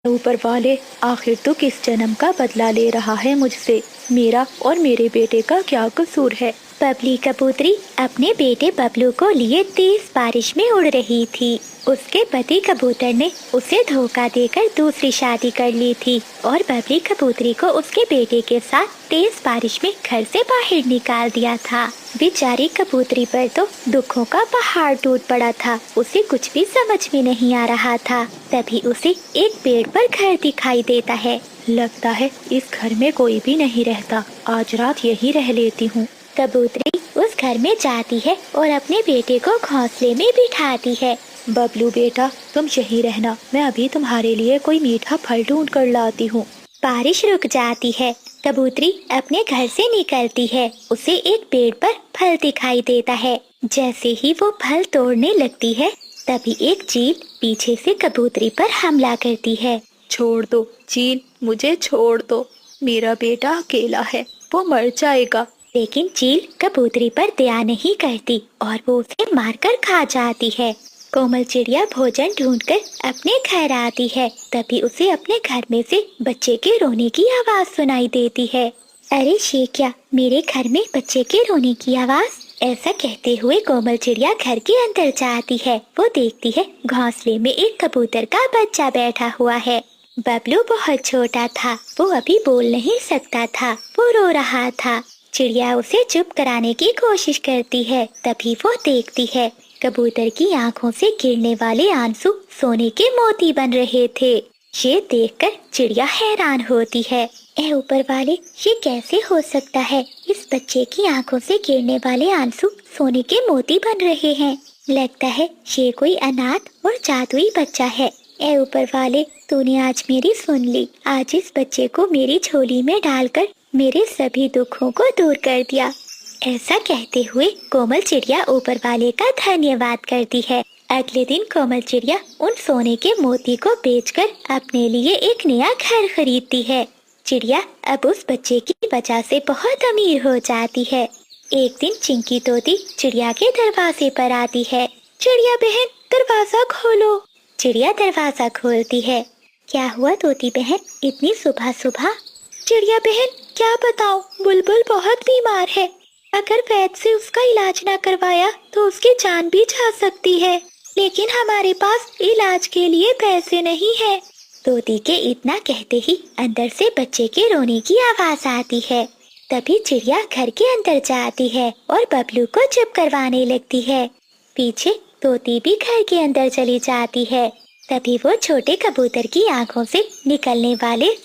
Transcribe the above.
ऊपर वाले, आखिर तो किस जन्म का बदला ले रहा है मुझसे। मेरा और मेरे बेटे का क्या कसूर है। बबली कबूतरी अपने बेटे बबलू को लिए तेज बारिश में उड़ रही थी। उसके पति कबूतर ने उसे धोखा देकर दूसरी शादी कर ली थी और बबली कबूतरी को उसके बेटे के साथ तेज बारिश में घर से बाहर निकाल दिया था। बेचारी कबूतरी पर तो दुखों का पहाड़ टूट पड़ा था। उसे कुछ भी समझ में नहीं आ रहा था। तभी उसे एक पेड़ पर घर दिखाई देता है। लगता है इस घर में कोई भी नहीं रहता, आज रात यहीं रह लेती हूँ। कबूतरी उस घर में जाती है और अपने बेटे को घोंसले में बिठाती है। बबलू बेटा, तुम यहीं रहना, मैं अभी तुम्हारे लिए कोई मीठा फल ढूंढ कर लाती हूँ। बारिश रुक जाती है। कबूतरी अपने घर से निकलती है। उसे एक पेड़ पर फल दिखाई देता है। जैसे ही वो फल तोड़ने लगती है, तभी एक चील पीछे से कबूतरी पर हमला करती है। छोड़ दो चील, मुझे छोड़ दो। मेरा बेटा अकेला है, वो मर जाएगा। लेकिन चील कबूतरी पर दया नहीं करती और वो उसे मारकर खा जाती है। कोमल चिड़िया भोजन ढूंढकर अपने घर आती है। तभी उसे अपने घर में से बच्चे के रोने की आवाज सुनाई देती है। अरे ये क्या, मेरे घर में बच्चे के रोने की आवाज? ऐसा कहते हुए कोमल चिड़िया घर के अंदर जाती है। वो देखती है घोंसले में एक कबूतर का बच्चा बैठा हुआ है। बबलू बहुत छोटा था, वो अभी बोल नहीं सकता था, वो रो रहा था। चिड़िया उसे चुप कराने की कोशिश करती है। तभी वो देखती है कबूतर की आंखों से गिरने वाले आंसू सोने के मोती बन रहे थे। ये देखकर चिड़िया हैरान होती है। ए ऊपर वाले, ये कैसे हो सकता है? इस बच्चे की आंखों से गिरने वाले आंसू सोने के मोती बन रहे हैं। लगता है ये कोई अनाथ और जादुई बच्चा है। ए ऊपर वाले, तूने आज मेरी सुन ली। आज इस बच्चे को मेरी झोली में डालकर मेरे सभी दुखों को दूर कर दिया। ऐसा कहते हुए कोमल चिड़िया ऊपर वाले का धन्यवाद करती है। अगले दिन कोमल चिड़िया उन सोने के मोती को बेचकर अपने लिए एक नया घर खरीदती है। चिड़िया अब उस बच्चे की वजह से बहुत अमीर हो जाती है। एक दिन चिंकी तोती चिड़िया के दरवाजे पर आती है। चिड़िया बहन, दरवाजा खोलो। चिड़िया दरवाजा खोलती है। क्या हुआ तोती बहन, इतनी सुबह सुबह? चिड़िया बहन, क्या बताऊं, बुलबुल बहुत बीमार है। अगर वैद्य से उसका इलाज ना करवाया तो उसकी जान भी जा सकती है, लेकिन हमारे पास इलाज के लिए पैसे नहीं है। तोती के इतना कहते ही अंदर से बच्चे के रोने की आवाज आती है। तभी चिड़िया घर के अंदर जाती है और बबलू को चुप करवाने लगती है। पीछे तोती भी घर के अंदर चली जाती है। तभी वो छोटे कबूतर की आंखों से निकलने वाले